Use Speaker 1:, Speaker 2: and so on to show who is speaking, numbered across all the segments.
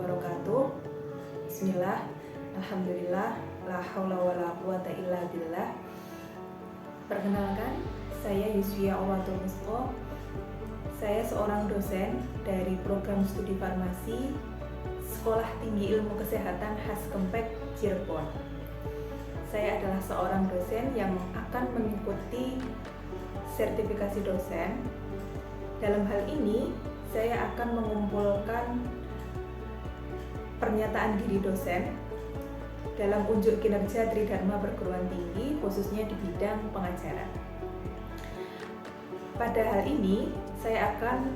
Speaker 1: wabarakatuh. Bismillah, alhamdulillah, la haula wala quwata illa billah. Perkenalkan, saya Yuswia Owatul Musqo. Saya seorang dosen dari program studi farmasi Sekolah Tinggi Ilmu Kesehatan Haskempek Cirebon. Saya adalah seorang dosen yang akan mengikuti sertifikasi dosen. Dalam hal ini, saya akan mengumpulkan pernyataan diri dosen dalam unjuk kinerja Tridharma Perguruan Tinggi, khususnya di bidang pengajaran. Pada hal ini, saya akan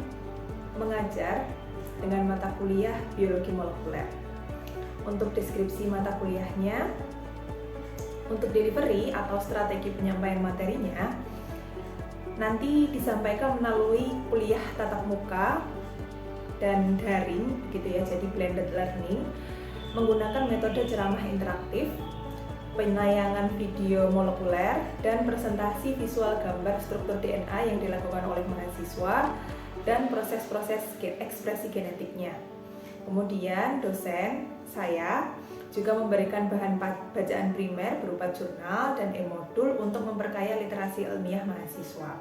Speaker 1: mengajar dengan mata kuliah biologi molekuler. Untuk deskripsi mata kuliahnya, untuk delivery atau strategi penyampaian materinya, nanti disampaikan melalui kuliah tatap muka dan daring, gitu ya, jadi blended learning, menggunakan metode ceramah interaktif, penayangan video molekuler, dan presentasi visual gambar struktur DNA yang dilakukan oleh mahasiswa, dan proses-proses ekspresi genetiknya. Kemudian dosen saya juga memberikan bahan bacaan primer berupa jurnal dan e-modul untuk memperkaya literasi ilmiah mahasiswa.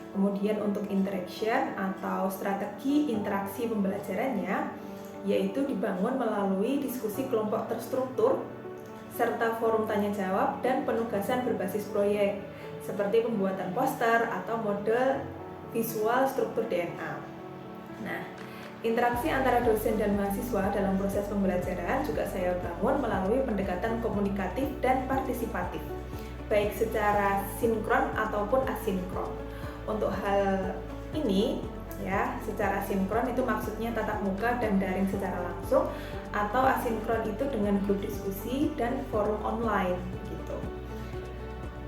Speaker 1: Kemudian untuk interaction atau strategi interaksi pembelajarannya, yaitu dibangun melalui diskusi kelompok terstruktur, serta forum tanya jawab dan penugasan berbasis proyek, seperti pembuatan poster atau model visual struktur DNA. Nah, interaksi antara dosen dan mahasiswa dalam proses pembelajaran juga saya bangun melalui pendekatan komunikatif dan partisipatif, baik secara sinkron ataupun asinkron. Untuk hal ini, ya, secara sinkron itu maksudnya tatap muka dan daring secara langsung, atau asinkron itu dengan grup diskusi dan forum online gitu.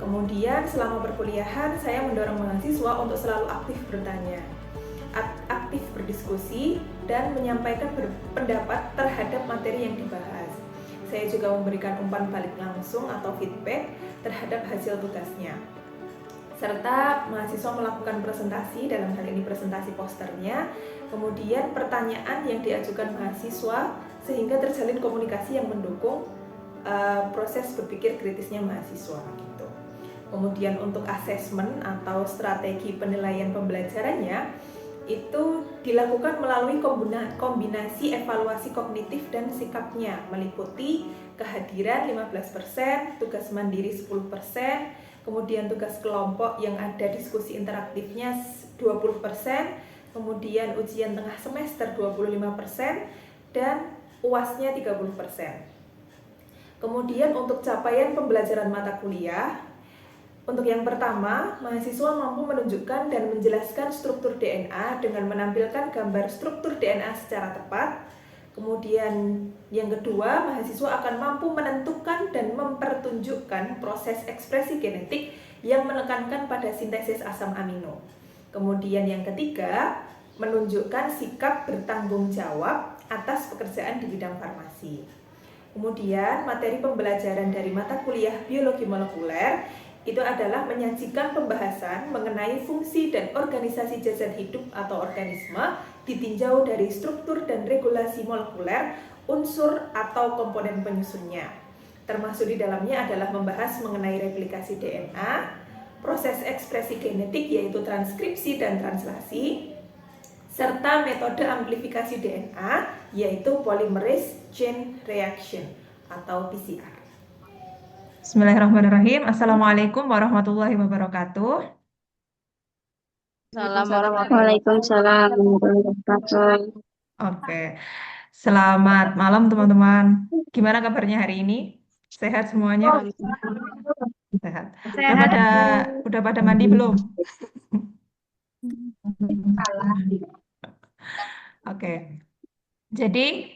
Speaker 1: Kemudian selama perkuliahan saya mendorong mahasiswa untuk selalu aktif bertanya, aktif berdiskusi, dan menyampaikan pendapat terhadap materi yang dibahas. Saya juga memberikan umpan balik langsung atau feedback terhadap hasil tugasnya, serta mahasiswa melakukan presentasi, dalam hal ini presentasi posternya, kemudian pertanyaan yang diajukan mahasiswa sehingga terjalin komunikasi yang mendukung proses berpikir kritisnya mahasiswa gitu. Kemudian untuk asesmen atau strategi penilaian pembelajarannya itu dilakukan melalui kombinasi evaluasi kognitif dan sikapnya, meliputi kehadiran 15%, tugas mandiri 10%, kemudian tugas kelompok yang ada diskusi interaktifnya 20%, kemudian ujian tengah semester 25%, dan UAS-nya 30%. Kemudian untuk capaian pembelajaran mata kuliah, untuk yang pertama, mahasiswa mampu menunjukkan dan menjelaskan struktur DNA dengan menampilkan gambar struktur DNA secara tepat. Kemudian yang kedua, mahasiswa akan mampu menentukan dan mempertunjukkan proses ekspresi genetik yang menekankan pada sintesis asam amino. Kemudian yang ketiga, menunjukkan sikap bertanggung jawab atas pekerjaan di bidang farmasi. Kemudian materi pembelajaran dari mata kuliah biologi molekuler itu adalah menyajikan pembahasan mengenai fungsi dan organisasi zat hidup atau organisme ditinjau dari struktur dan regulasi molekuler, unsur atau komponen penyusunnya. Termasuk di dalamnya adalah membahas mengenai replikasi DNA, proses ekspresi genetik yaitu transkripsi dan translasi, serta metode amplifikasi DNA yaitu polymerase chain reaction atau PCR. Bismillahirrahmanirrahim. Assalamualaikum warahmatullahi wabarakatuh.
Speaker 2: Waalaikumsalam warahmatullahi wabarakatuh.
Speaker 1: Oke, selamat malam teman-teman. Gimana kabarnya hari ini? Sehat semuanya? Sehat. Udah pada mandi belum? Oke. Jadi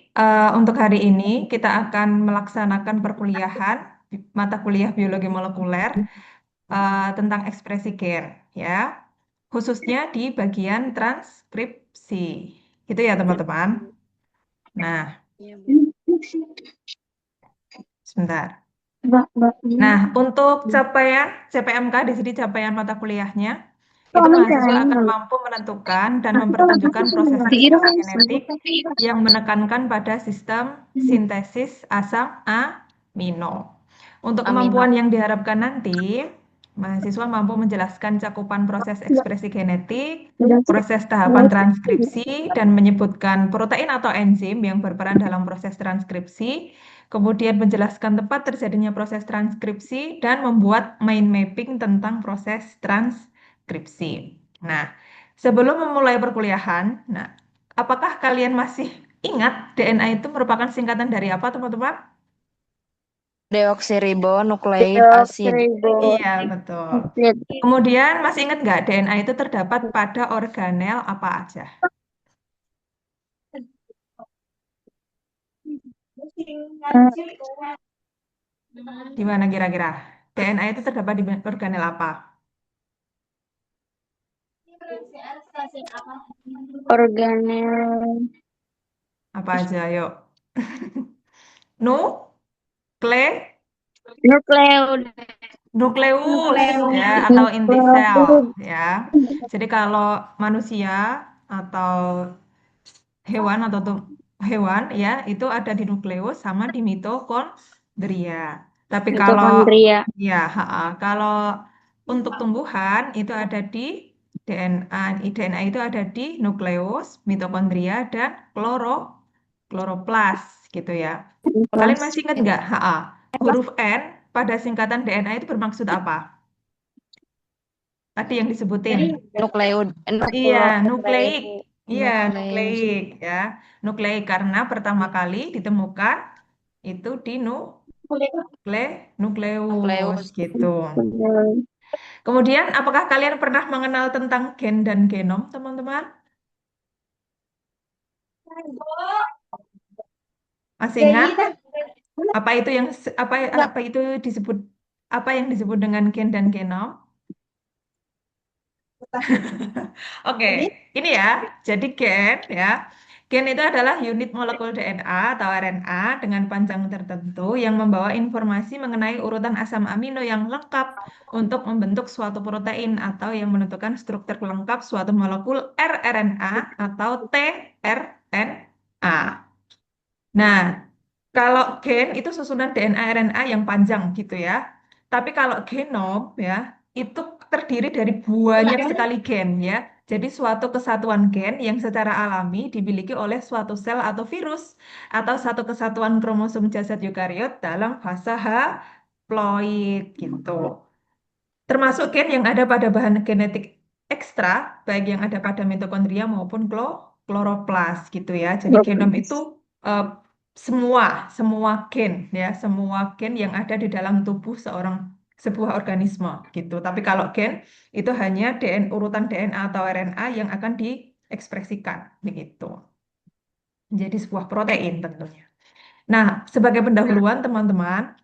Speaker 1: untuk hari ini kita akan melaksanakan perkuliahan mata kuliah biologi molekuler tentang ekspresi care, ya, khususnya di bagian transkripsi, gitu ya teman-teman. Nah, sebentar. Nah, untuk capaian CPMK di sini capaian mata kuliahnya itu mahasiswa akan mampu menentukan dan mempertunjukkan proses ekspresi genetik yang menekankan pada sistem sintesis asam amino. Untuk kemampuan yang diharapkan nanti, mahasiswa mampu menjelaskan cakupan proses ekspresi genetik, proses tahapan transkripsi, dan menyebutkan protein atau enzim yang berperan dalam proses transkripsi, kemudian menjelaskan tempat terjadinya proses transkripsi, dan membuat mind mapping tentang proses transkripsi. Nah, sebelum memulai perkuliahan, apakah kalian masih ingat DNA itu merupakan singkatan dari apa, teman-teman?
Speaker 3: Deoksiribonukleik asid.
Speaker 1: Iya, betul. Kemudian masih ingat nggak DNA itu terdapat pada organel apa aja? Di mana kira-kira? DNA itu terdapat di organel apa?
Speaker 2: Organel
Speaker 1: Apa aja, yuk. Nukle,
Speaker 2: nukleus.
Speaker 1: nukleus ya atau inti sel ya. Jadi kalau manusia atau hewan ya itu ada di nukleus sama di mitokondria. Tapi kalau
Speaker 2: Mitokondria.
Speaker 1: ya kalau untuk tumbuhan itu ada di DNA. DNA itu ada di nukleus, mitokondria dan kloroplas gitu ya. Kalian masih ingat nggak? Huruf N pada singkatan DNA itu bermaksud apa? Tadi yang disebutin.
Speaker 3: Nukleud.
Speaker 1: Iya, nukleik. Iya,
Speaker 3: Nukleus.
Speaker 1: nukleik ya. Nukleik karena pertama kali ditemukan itu di nukleus
Speaker 3: Nukleus.
Speaker 1: gitu. Kemudian, apakah kalian pernah mengenal tentang gen dan genom, teman-teman? Masih ingat? Apa itu yang apa itu disebut apa yang disebut dengan gen dan genom? Oke, ini ya. Jadi gen ya. Gen itu adalah unit molekul DNA atau RNA dengan panjang tertentu yang membawa informasi mengenai urutan asam amino yang lengkap untuk membentuk suatu protein atau yang menentukan struktur lengkap suatu molekul rRNA atau tRNA. Nah, kalau gen itu susunan DNA RNA yang panjang gitu ya. Tapi kalau genom ya, itu terdiri dari banyak sekali gen ya. Jadi suatu kesatuan gen yang secara alami dimiliki oleh suatu sel atau virus atau satu kesatuan kromosom jasad eukariot dalam fase haploid gitu. Termasuk gen yang ada pada bahan genetik ekstra, baik yang ada pada mitokondria maupun kloroplas gitu ya. Jadi genom itu eh, semua semua gen ya, semua gen yang ada di dalam tubuh sebuah organisme gitu. Tapi kalau gen itu hanya urutan DNA atau RNA yang akan diekspresikan begitu. Jadi sebuah protein tentunya. Nah, sebagai pendahuluan teman-teman,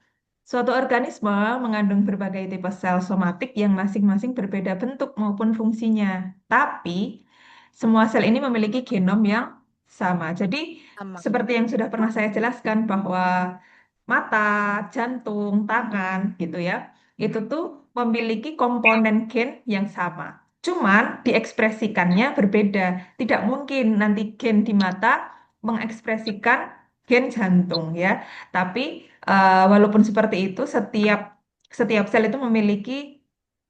Speaker 1: suatu organisme mengandung berbagai tipe sel somatik yang masing-masing berbeda bentuk maupun fungsinya. Tapi semua sel ini memiliki genom yang sama. Jadi
Speaker 3: Sama.
Speaker 1: seperti yang sudah pernah saya jelaskan bahwa mata, jantung, tangan gitu ya, itu tuh memiliki komponen gen yang sama. Cuman diekspresikannya berbeda. Tidak mungkin nanti gen di mata mengekspresikan gen jantung ya. Tapi walaupun seperti itu, setiap setiap sel itu memiliki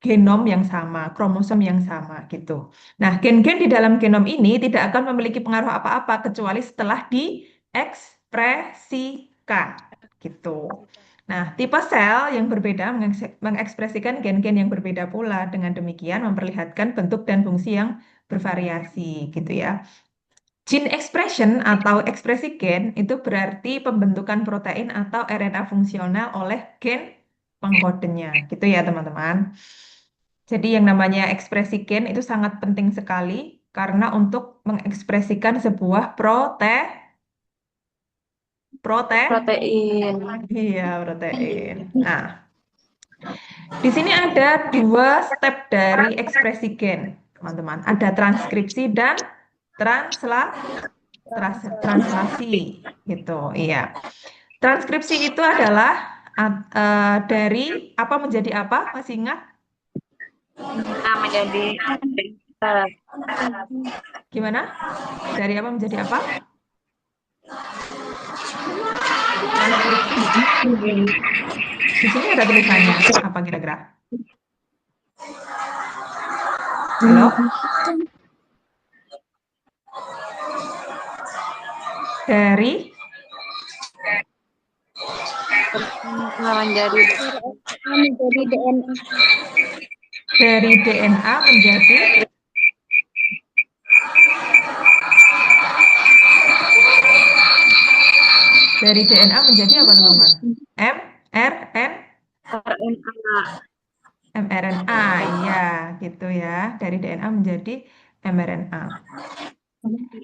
Speaker 1: genom yang sama, kromosom yang sama gitu. Nah, gen-gen di dalam genom ini tidak akan memiliki pengaruh apa-apa kecuali setelah diekspresikan gitu. Nah, tipe sel yang berbeda mengekspresikan gen-gen yang berbeda pula. Dengan demikian memperlihatkan bentuk dan fungsi yang bervariasi gitu ya. Gene expression atau ekspresi gen itu berarti pembentukan protein atau RNA fungsional oleh gen pengkodenya. Gitu ya, teman-teman. Jadi yang namanya ekspresi gen itu sangat penting sekali karena untuk mengekspresikan sebuah
Speaker 2: Protein.
Speaker 1: iya, protein. Nah, di sini ada dua step dari ekspresi gen, teman-teman. Ada transkripsi dan translasi, gitu. Iya. Transkripsi itu adalah dari apa menjadi apa? Masih ingat?
Speaker 2: menjadi
Speaker 1: Gimana? Dari apa menjadi apa? Transkripsi. Di sini ada tulisannya. Apa kira-kira? Halo? Dari
Speaker 2: menjadi DNA.
Speaker 1: dari DNA menjadi dari DNA menjadi apa teman-teman? M, R, N,
Speaker 2: RNA.
Speaker 1: mRNA. Iya, gitu ya. Dari DNA menjadi mRNA.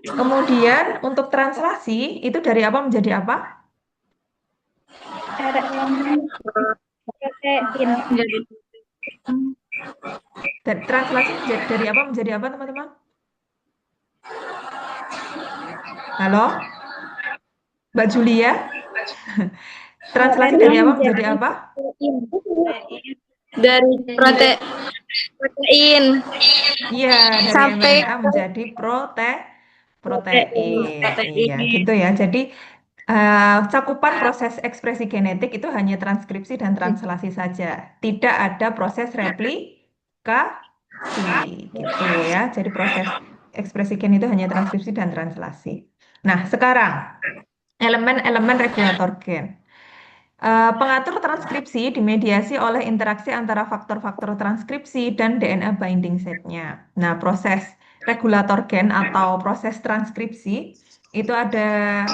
Speaker 1: Kemudian untuk translasi itu dari apa menjadi apa?
Speaker 2: Protein menjadi
Speaker 1: Dan translasi dari apa menjadi apa teman-teman? Halo, Mbak Julia? Translasi dari apa menjadi apa?
Speaker 2: dari protein
Speaker 1: Iya, dari
Speaker 2: sampai
Speaker 1: mRNA menjadi protein. Iya,
Speaker 2: protein.
Speaker 1: gitu ya. Jadi cakupan proses ekspresi genetik itu hanya transkripsi dan translasi saja. Tidak ada proses replikasi, gitu ya. Jadi proses ekspresi gen itu hanya transkripsi dan translasi. Nah, sekarang elemen-elemen regulator gen. Pengatur transkripsi dimediasi oleh interaksi antara faktor-faktor transkripsi dan DNA binding site-nya. Nah, proses regulator gen atau proses transkripsi itu ada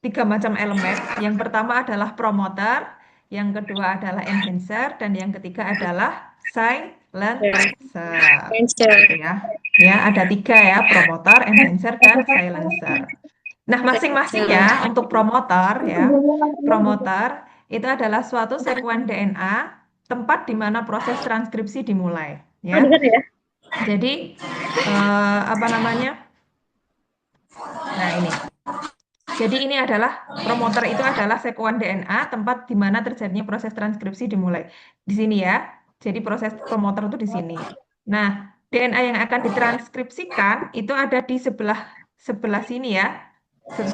Speaker 1: 3 macam elemen. Yang pertama adalah promoter, yang kedua adalah enhancer, dan yang ketiga adalah silencer. Gitu ya. Ya, ada 3 ya, promoter, enhancer, dan silencer. Nah, masing-masingnya untuk promoter ya, promoter itu adalah suatu sekuen DNA tempat di mana proses transkripsi dimulai ya. Jadi apa namanya? Nah, ini. Jadi ini adalah promoter itu adalah sekuen DNA tempat di mana terjadinya proses transkripsi dimulai. Di sini ya. Jadi proses promoter itu di sini. Nah, DNA yang akan ditranskripsikan itu ada di sebelah sebelah sini ya.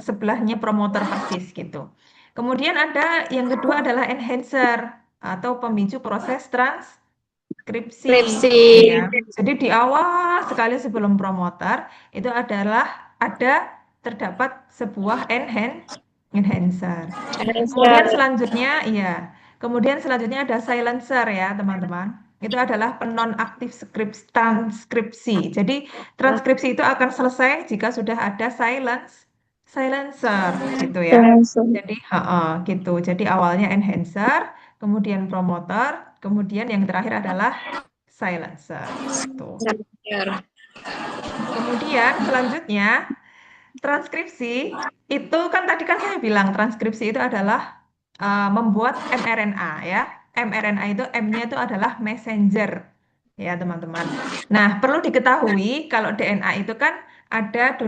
Speaker 1: Sebelahnya promoter persis gitu. Kemudian ada yang kedua adalah enhancer atau pemicu proses transkripsi. Ya. Jadi di awal sekali sebelum promoter itu adalah terdapat sebuah enhancer. Kemudian selanjutnya, iya. Kemudian selanjutnya ada silencer ya, teman-teman. Itu adalah penonaktif transkripsi. Jadi transkripsi itu akan selesai jika sudah ada silencer gitu ya. Jadi, gitu. Jadi awalnya enhancer, kemudian promoter, kemudian yang terakhir adalah silencer. Tuh. Kemudian selanjutnya transkripsi itu kan tadi kan saya bilang transkripsi itu adalah membuat mRNA ya. mRNA itu M-nya itu adalah messenger ya teman-teman. Nah perlu diketahui kalau DNA itu kan ada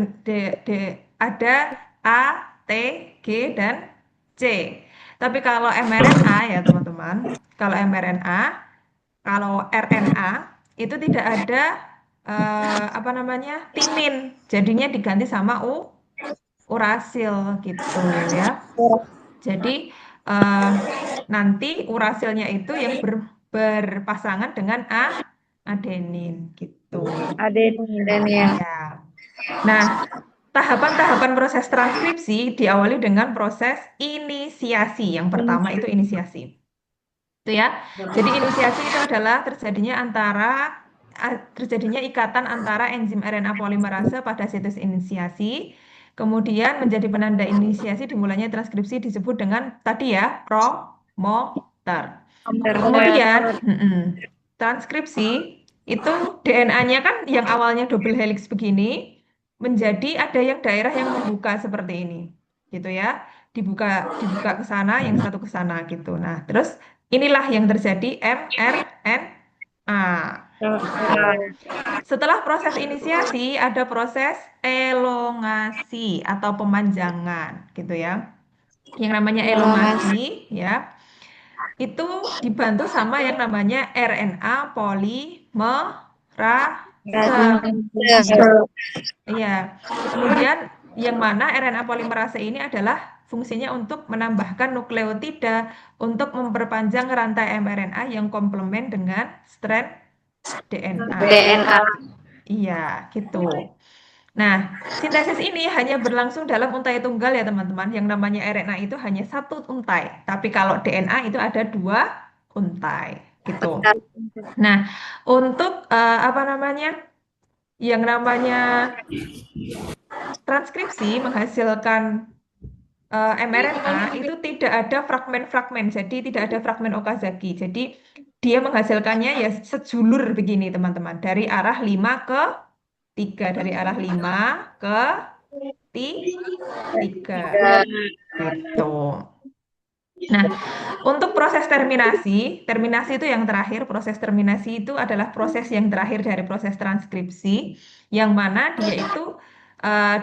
Speaker 1: ada A, T, G dan C. Tapi kalau mRNA ya teman-teman, kalau mRNA, kalau RNA itu tidak ada apa namanya timin, jadinya diganti sama urasil gitu ya. Jadi nanti urasilnya itu yang berpasangan dengan adenin gitu.
Speaker 2: Adenin ya.
Speaker 1: Ya. Nah, tahapan-tahapan proses transkripsi diawali dengan proses inisiasi. Yang pertama itu inisiasi. Itu ya. Jadi inisiasi itu adalah terjadinya ikatan antara enzim RNA polimerase pada situs inisiasi. Kemudian menjadi penanda inisiasi dimulainya transkripsi disebut dengan tadi ya promoter. Kemudian transkripsi itu DNA-nya kan yang awalnya double helix begini menjadi ada yang daerah yang membuka seperti ini. Gitu ya. Dibuka ke sana, yang satu ke sana gitu. Nah, terus inilah yang terjadi mRNA. Setelah proses inisiasi, ada proses elongasi atau pemanjangan, gitu ya. Yang namanya elongasi, ya, itu dibantu sama yang namanya RNA polimerase. Iya. Kemudian yang mana RNA polimerase ini adalah fungsinya untuk menambahkan nukleotida untuk memperpanjang rantai mRNA yang komplement dengan strand DNA.
Speaker 2: DNA.
Speaker 1: Iya, gitu. Nah, sintesis ini hanya berlangsung dalam untai tunggal ya teman-teman. Yang namanya RNA itu hanya satu untai, tapi kalau DNA itu ada 2 untai, gitu. Nah, untuk apa namanya, yang namanya transkripsi menghasilkan mRNA itu tidak ada fragmen-fragmen, jadi tidak ada fragmen Okazaki. Jadi dia menghasilkannya ya sejulur begini teman-teman, dari arah 5 ke 3, dari arah 5 ke 3, gitu. Nah, untuk proses terminasi itu yang terakhir, proses terminasi itu adalah proses yang terakhir dari proses transkripsi, yang mana dia itu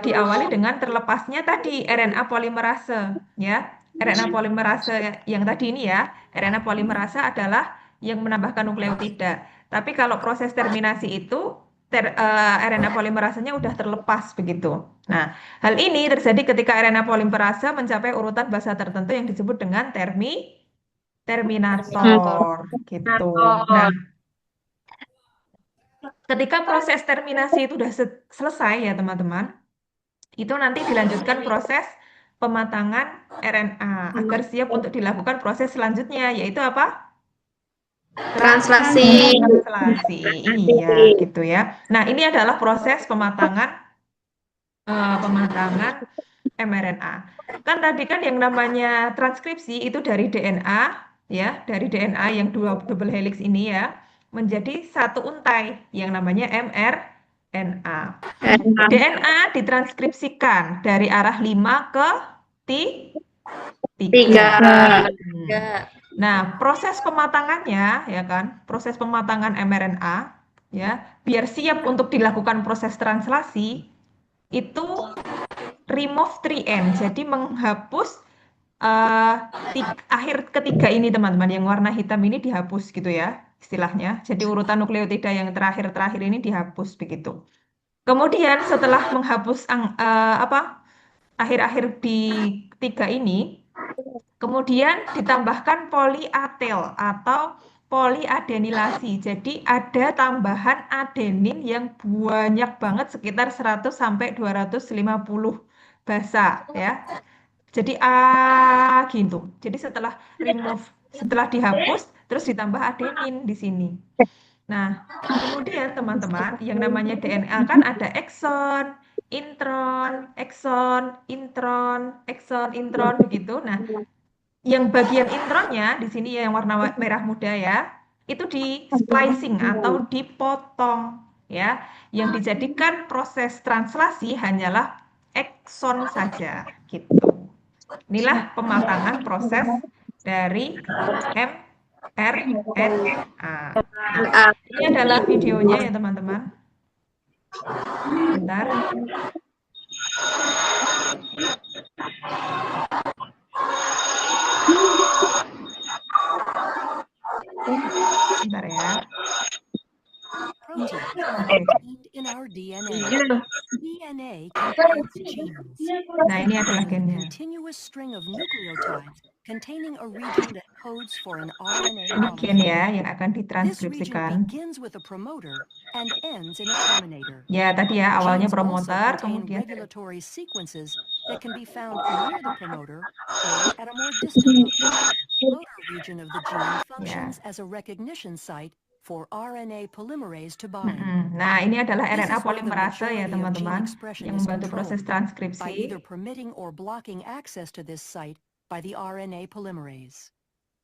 Speaker 1: diawali dengan terlepasnya tadi RNA polimerase, ya. RNA polimerase yang tadi ini ya, RNA polimerase adalah yang menambahkan nukleotida. Tapi kalau proses terminasi itu RNA polimerasenya udah terlepas begitu. Nah, hal ini terjadi ketika RNA polimerase mencapai urutan basa tertentu yang disebut dengan terminator gitu. Nah, ketika proses terminasi itu sudah selesai ya teman-teman, itu nanti dilanjutkan proses pematangan RNA agar siap untuk dilakukan proses selanjutnya, yaitu apa?
Speaker 2: Translasi.
Speaker 1: Translasi, iya gitu ya. Nah, ini adalah proses pematangan mRNA. Kan tadi kan yang namanya transkripsi itu dari DNA, ya, dari DNA yang double helix ini ya, menjadi satu untai yang namanya mRNA. DNA ditranskripsikan dari arah 5 ke 3. Nah, proses pematangannya ya kan, proses pematangan mRNA ya, biar siap untuk dilakukan proses translasi itu remove 3N. Jadi menghapus akhir ketiga ini teman-teman, yang warna hitam ini dihapus gitu ya istilahnya. Jadi urutan nukleotida yang terakhir-terakhir ini dihapus begitu. Kemudian setelah menghapus akhir-akhir di 3 ini, kemudian ditambahkan poliatel atau poliadenilasi. Jadi ada tambahan adenin yang banyak banget sekitar 100 sampai 250 basa ya. Jadi gitu. Jadi setelah dihapus terus ditambah adenin di sini. Nah, kemudian teman-teman, yang namanya DNA kan ada ekson, intron, intron begitu. Nah, yang bagian intronnya di sini yang warna merah muda ya, itu di splicing atau dipotong ya. Yang dijadikan proses translasi hanyalah ekson saja gitu. Inilah pematangan proses dari mRNA. Nah, ini adalah videonya ya teman-teman. Bentar. Bentar ya. Nah, ini adalah gennya. Ini gen ya yang akan ditranskripsikan. Ya, tadi ya awalnya promoter, kemudian Nah, ini adalah RNA polimerase ya teman-teman yang membantu proses transkripsi.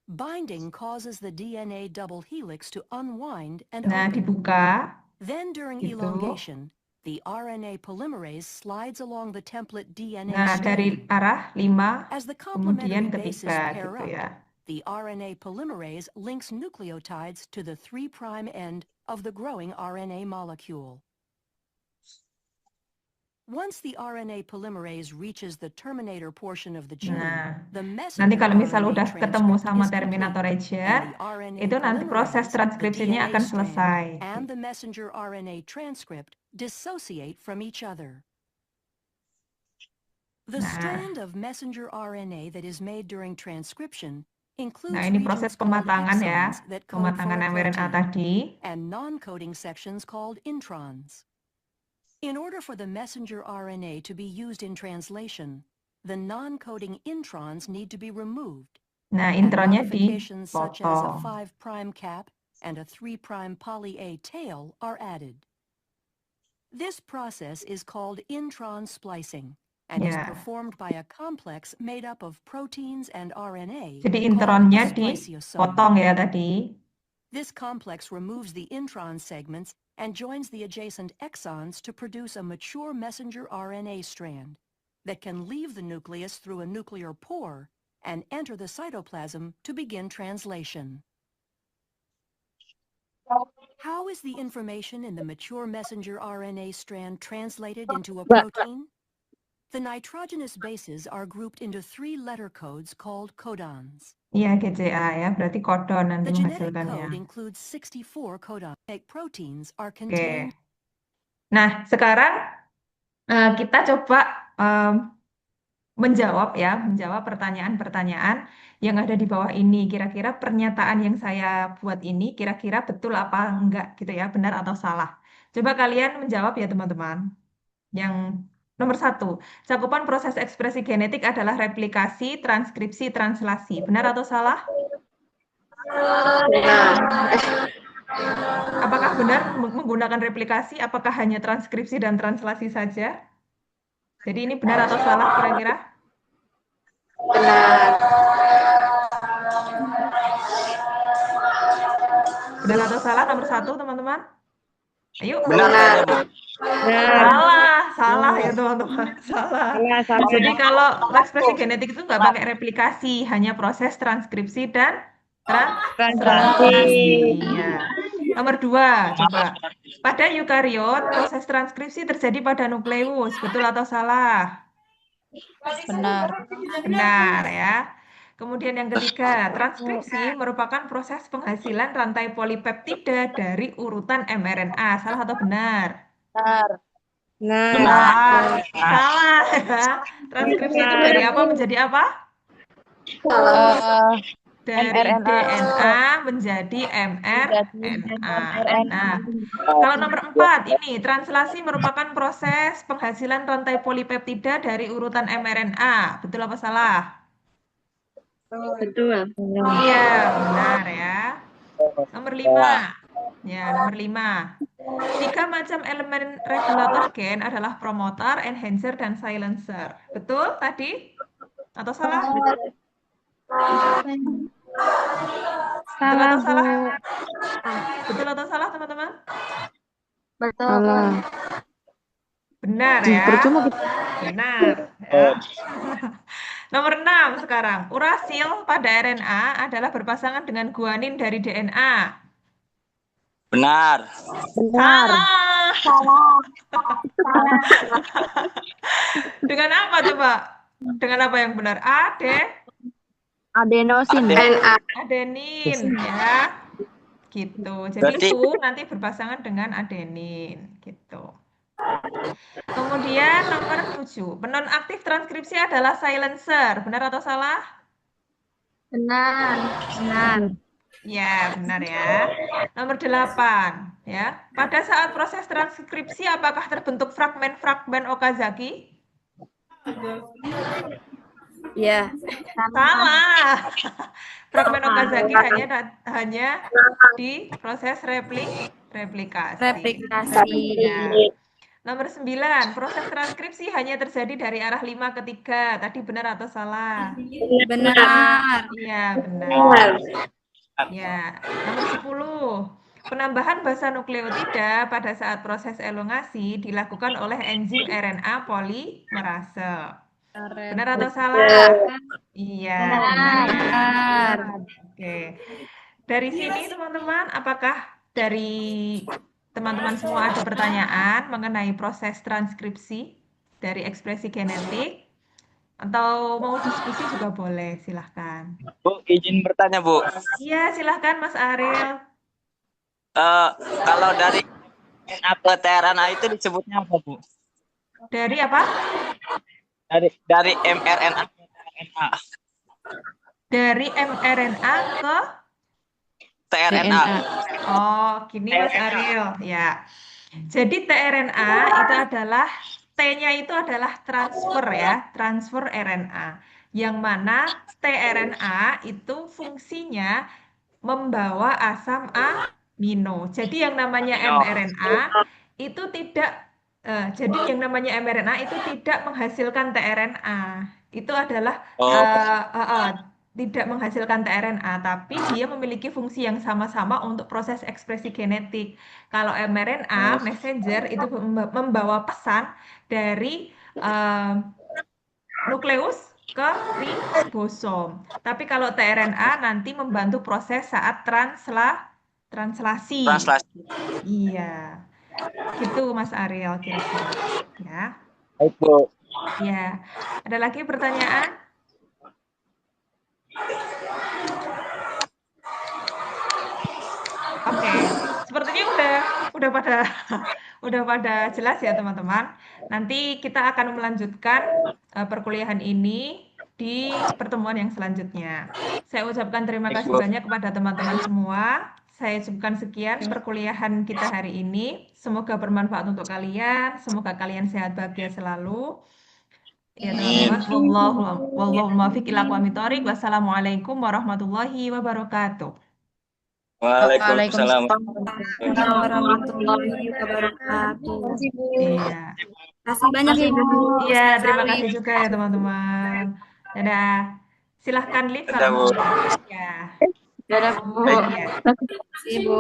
Speaker 4: Binding causes the DNA double helix to unwind and
Speaker 1: Nah,
Speaker 4: open.
Speaker 1: dibuka.
Speaker 4: Then during
Speaker 1: gitu.
Speaker 4: elongation, the RNA polymerase slides along the template DNA
Speaker 1: Nah, dari arah 5
Speaker 4: as the
Speaker 1: kemudian
Speaker 4: complementary
Speaker 1: ke
Speaker 4: bases
Speaker 1: 3
Speaker 4: pair
Speaker 1: gitu
Speaker 4: up.
Speaker 1: ya.
Speaker 4: The RNA polymerase links nucleotides to the 3' end of the growing RNA molecule. Once the RNA polymerase reaches the terminator portion of the chain,
Speaker 1: Nah,
Speaker 4: the
Speaker 1: nanti
Speaker 4: messenger
Speaker 1: kalau misal
Speaker 4: RNA
Speaker 1: udah ketemu
Speaker 4: transcript
Speaker 1: sama
Speaker 4: is
Speaker 1: terminator
Speaker 4: complete,
Speaker 1: region,
Speaker 4: and the RNA
Speaker 1: itu nanti proses
Speaker 4: polymerase, the
Speaker 1: transkripsinya
Speaker 4: DNA
Speaker 1: akan
Speaker 4: strand,
Speaker 1: selesai.
Speaker 4: and the messenger RNA transcript dissociate from each other. The
Speaker 1: Nah,
Speaker 4: strand of messenger RNA that is made during transcription
Speaker 1: nah
Speaker 4: includes
Speaker 1: ini proses
Speaker 4: regions called
Speaker 1: pematangan ya,
Speaker 4: exons that code for
Speaker 1: pematangan
Speaker 4: a
Speaker 1: mRNA
Speaker 4: protein,
Speaker 1: tadi.
Speaker 4: and non-coding sections called introns. In order for the messenger RNA to be used in translation, the non-coding introns need to be removed,
Speaker 1: Nah,
Speaker 4: and
Speaker 1: intronnya
Speaker 4: modifications such as a
Speaker 1: dipotong.
Speaker 4: 5' cap and a 3' poly A tail are added. This process is called intron splicing and is
Speaker 1: Ya,
Speaker 4: performed by a complex made up of proteins and RNA
Speaker 1: jadi
Speaker 4: called
Speaker 1: intronnya
Speaker 4: a spliceosome.
Speaker 1: dipotong ya tadi.
Speaker 4: This complex removes the intron segments and joins the adjacent exons to produce a mature messenger RNA strand that can leave the nucleus through a nuclear pore and enter the cytoplasm to begin translation. How is the information in the mature messenger RNA strand translated into a protein? The nitrogenous bases are grouped into 3 letter codes called codons.
Speaker 1: Iya, GCA ya, berarti kodon nanti
Speaker 4: The genetic
Speaker 1: menghasilkannya.
Speaker 4: code includes 64 codons. Proteins are
Speaker 1: Oke.
Speaker 4: contained.
Speaker 1: Nah, sekarang kita coba menjawab pertanyaan-pertanyaan yang ada di bawah ini. Kira-kira pernyataan yang saya buat ini kira-kira betul apa enggak gitu ya, benar atau salah. Coba kalian menjawab ya teman-teman. Yang nomor 1, cakupan proses ekspresi genetik adalah replikasi, transkripsi, translasi. Benar atau salah? Apakah benar menggunakan replikasi? Apakah hanya transkripsi dan translasi saja? Jadi ini benar atau salah kira-kira? Benar atau salah nomor 1 teman-teman? Ayo.
Speaker 5: Benar.
Speaker 1: Salah ya teman-teman, salah.
Speaker 2: Salah.
Speaker 1: Jadi kalau ekspresi genetik itu nggak pakai replikasi, hanya proses transkripsi dan translasi. Ya. Nomor 2, coba. Pada eukariot, proses transkripsi terjadi pada nukleus, betul atau salah?
Speaker 3: Benar.
Speaker 1: Benar ya. Kemudian yang ketiga, transkripsi merupakan proses penghasilan rantai polipeptida dari urutan mRNA. Salah atau benar?
Speaker 2: Nah,
Speaker 1: Salah ya. Transkripsi itu dari apa menjadi apa? Dari DNA menjadi mRNA. Nah, kalau nomor 4 ini, translasi merupakan proses penghasilan rantai polipeptida dari urutan mRNA. Betul apa salah?
Speaker 2: betul.
Speaker 1: Iya, benar ya. Nomor 5. Ya, nomor 5. 3 macam elemen regulator gen adalah promoter, enhancer, dan silencer. Betul tadi? Atau salah? Betul atau salah? Betul atau salah, teman-teman?
Speaker 2: Salah.
Speaker 1: Benar ya. Benar ya. Nomor 6 sekarang. Urasil pada RNA adalah berpasangan dengan guanin dari DNA.
Speaker 5: Benar.
Speaker 1: Salah. Dengan apa coba? Dengan apa yang benar?
Speaker 2: Adenosin.
Speaker 1: Adenin ya. Gitu. Jadi
Speaker 5: Berarti-
Speaker 1: itu nanti berpasangan dengan adenin gitu. Kemudian nomor 7. Penonaktif transkripsi adalah silencer. Benar atau salah?
Speaker 2: Benar.
Speaker 1: Ya, benar ya. Nomor 8 ya. Pada saat proses transkripsi apakah terbentuk fragmen-fragmen Okazaki?
Speaker 2: Ya.
Speaker 1: Salah. Fragmen Okazaki hanya di proses replikasi. Ya. Nomor 9, proses transkripsi hanya terjadi dari arah 5 ke 3. Tadi benar atau salah?
Speaker 2: Benar.
Speaker 1: Iya, benar. Ya, nomor 10. Penambahan basa nukleotida pada saat proses elongasi dilakukan oleh enzim RNA polimerase. Benar atau salah? Iya, benar ya. Oke. Dari sini teman-teman, apakah dari teman-teman semua ada pertanyaan mengenai proses transkripsi? dari ekspresi genetik, atau mau diskusi juga boleh, silahkan.
Speaker 5: Bu, izin bertanya, Bu.
Speaker 1: Iya, silahkan Mas Ariel.
Speaker 5: Kalau dari RNA ke tRNA itu disebutnya apa, Bu?
Speaker 1: Dari apa?
Speaker 5: Dari mRNA ke tRNA.
Speaker 1: Dari mRNA ke
Speaker 5: tRNA.
Speaker 1: Oh, gini Mas Ariel, ya. Jadi tRNA itu adalah T-nya itu adalah transfer ya, transfer RNA. Yang mana tRNA itu fungsinya membawa asam amino. Jadi yang namanya mRNA itu tidak jadi yang namanya mRNA itu tidak menghasilkan tRNA. Itu adalah tidak menghasilkan tRNA, tapi dia memiliki fungsi yang sama-sama untuk proses ekspresi genetik. Kalau mRNA, messenger, itu membawa pesan dari nukleus ke ribosom. Tapi kalau tRNA nanti membantu proses saat translasi. Iya, gitu Mas Ariel kira-kira. Ya,
Speaker 5: Baik, Bu.
Speaker 1: ya. Ada lagi pertanyaan? Oke, sepertinya udah pada jelas ya teman-teman. Nanti kita akan melanjutkan perkuliahan ini di pertemuan yang selanjutnya. Saya ucapkan terima
Speaker 5: Baik,
Speaker 1: kasih
Speaker 5: Bu.
Speaker 1: banyak kepada teman-teman semua. Saya ucapkan sekian perkuliahan kita hari ini. Semoga bermanfaat untuk kalian. Semoga kalian sehat bahagia selalu. Ya teman-teman, wallahu muwaffiq ila aqwamit thoriq. Wassalamualaikum warahmatullahi wabarakatuh.
Speaker 5: Waalaikumsalam.
Speaker 2: Warahmatullahi wabarakatuh.
Speaker 1: Iya.
Speaker 2: Kasih banyak ya Ibu.
Speaker 1: Iya,
Speaker 2: Sehat
Speaker 1: terima
Speaker 2: selalu.
Speaker 1: kasih juga ya teman-teman. Dadah. Silahkan live
Speaker 5: Dadah,
Speaker 1: kalau
Speaker 5: Bu.
Speaker 1: mau. Ya,
Speaker 2: Dadah Bu.
Speaker 1: iya.
Speaker 2: Terima kasih Bu.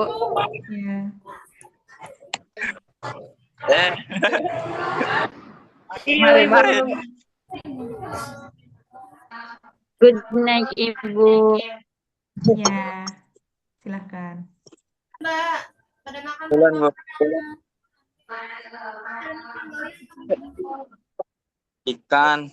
Speaker 1: Iya.
Speaker 5: Mari, mari.
Speaker 2: Good night Ibu.
Speaker 1: Iya. Silahkan.
Speaker 5: Bulan, Bu. Ikan.